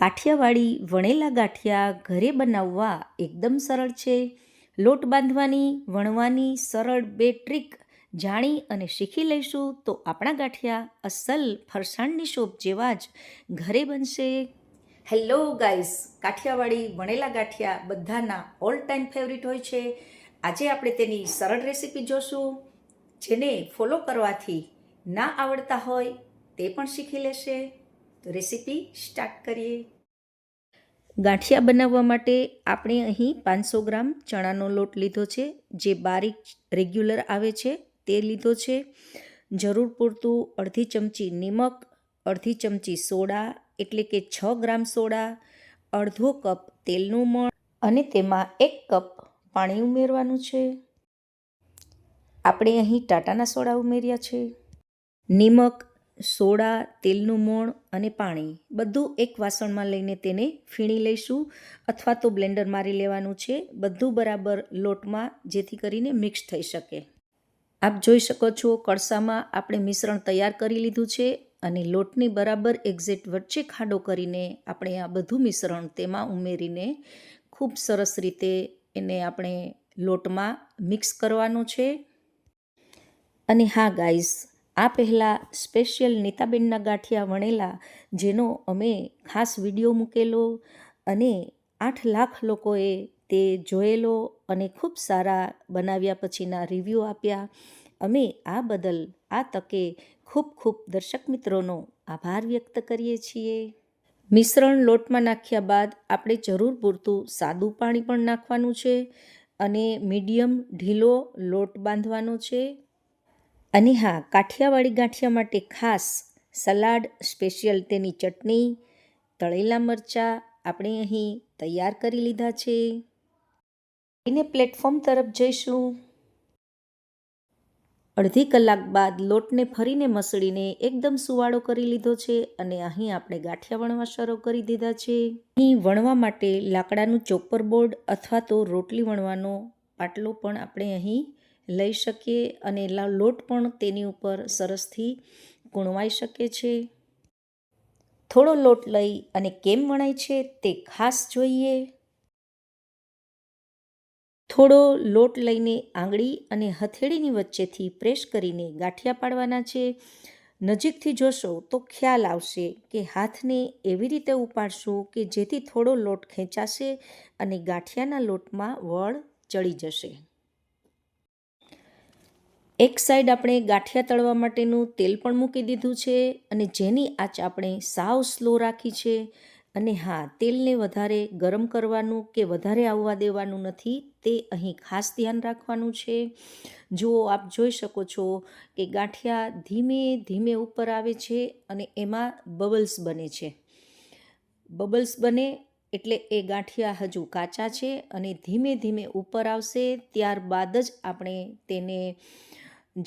કાઠિયાવાડી વણેલા ગાંઠિયા ઘરે બનાવવા એકદમ સરળ છે. લોટ બાંધવાની, વણવાની સરળ 2 ટ્રીક જાણી અને શીખી લઈશું તો આપણા ગાંઠિયા અસલ ફરસાણની શોપ જેવા જ ઘરે બનશે. હેલો ગાઈસ, કાઠિયાવાડી વણેલા ગાંઠિયા બધાના ઓલ ટાઈમ ફેવરિટ હોય છે. આજે આપણે તેની સરળ રેસીપી જોશું, જેને ફોલો કરવાથી ના આવડતા હોય તે પણ શીખી લેશે. તો રેસીપી સ્ટાર્ટ કરીએ. ગાંઠિયા બનાવવા માટે આપણે અહીં 500 ગ્રામ ચણાનો લોટ લીધો છે, જે બારીક રેગ્યુલર આવે છે તે લીધો છે. જરૂર પૂરતું અડધી ચમચી નિમક, અડધી ચમચી સોડા એટલે કે 6 ગ્રામ સોડા, અડધો કપ તેલનું મણ અને તેમાં 1 કપ પાણી ઉમેરવાનું છે. આપણે અહીં ટાટાના સોડા ઉમેર્યા છે. નિમક, સોડા, તેલનું મોણ અને પાણી બધું એક વાસણમાં લઈને તેને ફીણી લઈશું અથવા તો બ્લેન્ડર મારી લેવાનું છે, બધું બરાબર લોટમાં, જેથી કરીને મિક્સ થઈ શકે. આપ જોઈ શકો છો, કળસામાં આપણે મિશ્રણ તૈયાર કરી લીધું છે અને લોટની બરાબર એક્ઝેક્ટ વચ્ચે ખાડો કરીને આપણે આ બધું મિશ્રણ તેમાં ઉમેરીને ખૂબ સરસ રીતે એને આપણે લોટમાં મિક્સ કરવાનું છે. અને હા ગાઈઝ, આ પહેલાં સ્પેશિયલ નીતાબેનના ગાંઠિયા વણેલા, જેનો અમે ખાસ વિડીયો મૂકેલો અને 8 લાખ લોકોએ તે જોયેલો અને ખૂબ સારા બનાવ્યા પછીના રિવ્યૂ આપ્યા. અમે આ બદલ આ તકે ખૂબ ખૂબ દર્શક મિત્રોનો આભાર વ્યક્ત કરીએ છીએ. મિશ્રણ લોટમાં નાખ્યા બાદ આપણે જરૂર પૂરતું સાદું પાણી પણ નાખવાનું છે અને મીડિયમ ઢીલો લોટ બાંધવાનો છે. અને હા, કાઠિયાવાડી ગાંઠિયા માટે ખાસ સલાડ, સ્પેશિયલ તેની ચટણી, તળેલા મરચાં આપણે અહીં તૈયાર કરી લીધા છે. એને પ્લેટફોર્મ તરફ જઈશું. અડધી કલાક બાદ લોટને ફરીને મસળીને એકદમ સુવાળો કરી લીધો છે અને અહીં આપણે ગાંઠિયા વણવા શરૂ કરી દીધા છે. અહીં વણવા માટે લાકડાનું ચોપર બોર્ડ અથવા તો રોટલી વણવાનો પાટલો પણ આપણે અહીં લઈ શકીએ અને લોટ પણ તેની ઉપર સરસથી કૂણવાઈ શકે છે. થોડો લોટ લઈ અને કેમ વણાય છે તે ખાસ જોઈએ. થોડો લોટ લઈને આંગળી અને હથેળીની વચ્ચેથી પ્રેસ કરીને ગાંઠિયા પાડવાના છે. નજીકથી જોશો તો ખ્યાલ આવશે કે હાથને એવી રીતે ઉપાડશું કે જેથી થોડો લોટ ખેંચાશે અને ગાંઠિયાના લોટમાં વળ ચડી જશે. એક સાઈડ આપણે ગાંઠિયા તળવા માટેનું તેલ પણ મૂકી દીધું છે અને જેની આંચ આપણે સાવ સ્લો રાખી છે. અને હા, તેલને વધારે ગરમ કરવાનું કે વધારે આવવા દેવાનું નથી, તે અહીં ખાસ ધ્યાન રાખવાનું છે. જુઓ, આપ જોઈ શકો છો કે ગાંઠિયા ધીમે ધીમે ઉપર આવે છે અને એમાં બબલ્સ બને છે. બબલ્સ બને એટલે એ ગાંઠિયા હજુ કાચા છે અને ધીમે ધીમે ઉપર આવશે. ત્યારબાદ જ આપણે તેને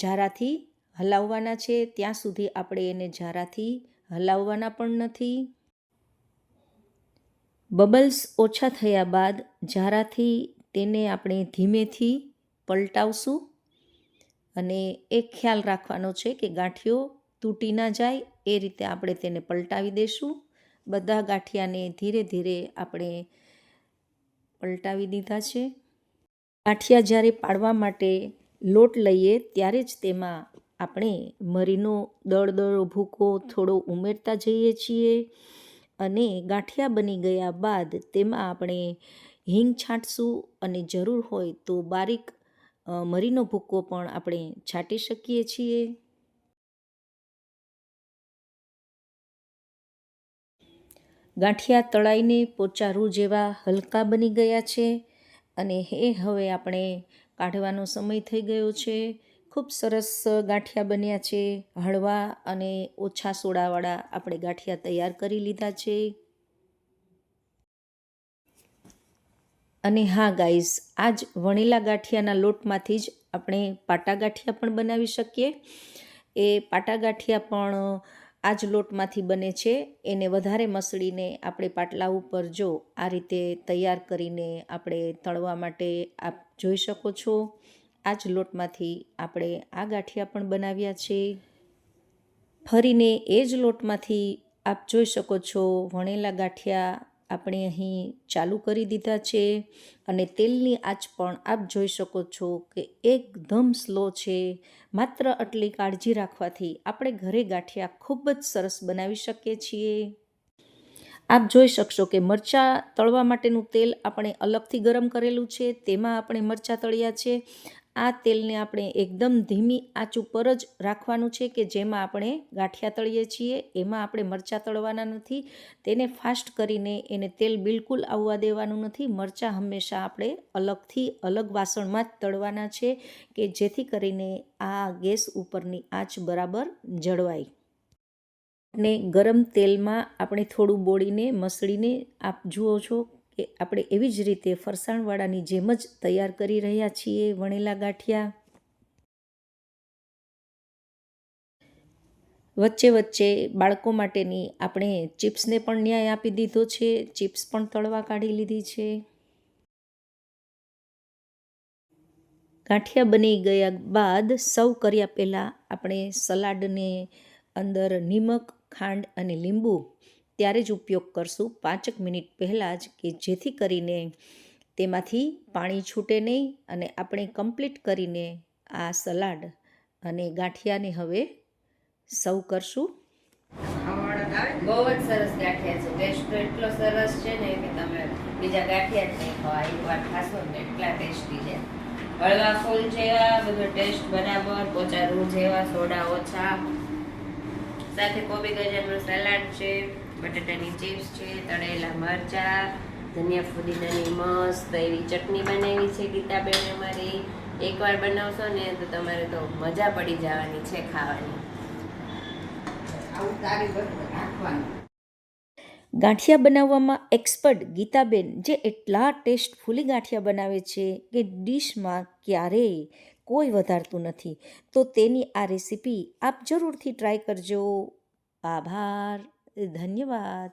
ઝારાથી હલાવવાના છે. ત્યાં સુધી આપણે એને ઝારાથી હલાવવાના પણ નથી. બબલ્સ ઓછા થયા બાદ ઝારાથી તેને આપણે ધીમેથી પલટાવશું અને એક ખ્યાલ રાખવાનો છે કે ગાંઠિયો તૂટી ના જાય, એ રીતે આપણે તેને પલટાવી દઈશું. બધા ગાંઠિયાને ધીરે ધીરે આપણે પલટાવી દીધા છે. ગાંઠિયા જ્યારે પાડવા માટે લોટ લઈએ ત્યારે જ તેમાં આપણે મરીનો દળદળો ભૂકો થોડો ઉમેરતા જઈએ છીએ અને ગાંઠિયા બની ગયા બાદ તેમાં આપણે હિંગ છાંટશું અને જરૂર હોય તો બારીક મરીનો ભૂકો પણ આપણે છાંટી શકીએ છીએ. ગાંઠિયા તળાઈને પોચા રૂ જેવા હલકા બની ગયા છે અને હવે આપણે કાઢવાનો સમય થઈ ગયો છે. ખૂબ સરસ ગાંઠિયા બન્યા છે. હળવા અને ઓછા સોડાવાળા આપણે ગાંઠિયા તૈયાર કરી લીધા છે. અને હા ગાઈઝ, આ જ વણેલા ગાંઠિયાના લોટમાંથી જ આપણે પાટા ગાંઠિયા પણ બનાવી શકીએ. એ પાટા ગાંઠિયા પણ આ જ લોટમાંથી બને છે. એને વધારે મસળીને આપણે પાટલા ઉપર જો આ રીતે તૈયાર કરીને આપણે તળવા માટે આપ જોઈ શકો છો. આ જ લોટમાંથી આપણે આ ગાંઠિયા પણ બનાવ્યા છે. ફરીને એ જ લોટમાંથી આપ જોઈ શકો છો વણેલા ગાંઠિયા આપણે અહીં ચાલુ કરી દીધા છે અને તેલની આંચ પણ આપ જોઈ શકો છો કે એકદમ સ્લો છે. માત્ર આટલી કાળજી રાખવાથી આપણે ઘરે ગાંઠિયા ખૂબ જ સરસ બનાવી શકીએ છીએ. આપ જોઈ શકશો કે મરચાં તળવા માટેનું તેલ આપણે અલગથી ગરમ કરેલું છે, તેમાં આપણે મરચાં તળ્યા છે. આ તેલને આપણે એકદમ ધીમી આંચ ઉપર જ રાખવાનું છે કે જેમાં આપણે ગાંઠિયા તળીએ છીએ, એમાં આપણે મરચાં તળવાના નથી. તેને ફાસ્ટ કરીને એને તેલ બિલકુલ આવવા દેવાનું નથી. મરચાં હંમેશા આપણે અલગથી અલગ વાસણમાં જ તળવાના છે કે જેથી કરીને આ ગેસ ઉપરની આંચ બરાબર જળવાય. ને ગરમ તેલમાં આપણે થોડું બોળીને મસળીને આપ જુઓ છો કે આપણે એવી જ રીતે ફરસાણવાળાની જેમ જ તૈયાર કરી રહ્યા છીએ વણેલા ગાંઠિયા. વચ્ચે વચ્ચે બાળકો માટેની આપણે ચિપ્સને પણ ન્યાય આપી દીધો છે. ચિપ્સ પણ તળવા કાઢી લીધી છે. ગાંઠિયા બની ગયા બાદ સર્વ કર્યા પહેલાં આપણે સલાડને અંદર નિમક, ખાંડ અને લીંબુ ત્યારે જ ઉપયોગ કરશું 5 મિનિટ પહેલાં જ કે જેથી કરીને તેમાંથી પાણી છૂટે નહીં અને આપણે કમ્પ્લીટ કરીને આ સલાડ અને ગાંઠિયાને હવે સર્વ કરશું. બહુ જ સરસ ગાંઠિયા છે. ટેસ્ટ તો એટલો સરસ છે ને કે તમે બીજા ગાંઠિયા જ નહીં ખાવા, એકવાર ખાશો ને એટલા ટેસ્ટી છે. હળવા ફૂલ જેવા, બધો ટેસ્ટ બરાબર, પોચા રૂ જેવા, સોડા ઓછા, સાથે કોબી ગજરનું સલાડ છે, બટાટાની ચિપ્સ છે, તળેલા મરચા, ધનિયા ફુદીનાની મસ્ત એવી ચટણી બનાવી છે ગીતાબેન અમારી. એકવાર બનાવશો ને તો તમારે તો મજા પડી જવાની છે ખાવાની. આવું તારી બરાબર રાખવાનું. ગાંઠિયા બનાવવામાં એક્સપર્ટ ગીતાબેન જે એટલા ટેસ્ટફુલી ગાંઠિયા બનાવે છે કે ડીશમાં ક્યારેય કોઈ વધારતું નથી. તો તેની આ રેસીપી આપ જરૂરથી ટ્રાય કરજો. આભાર, ધન્યવાદ.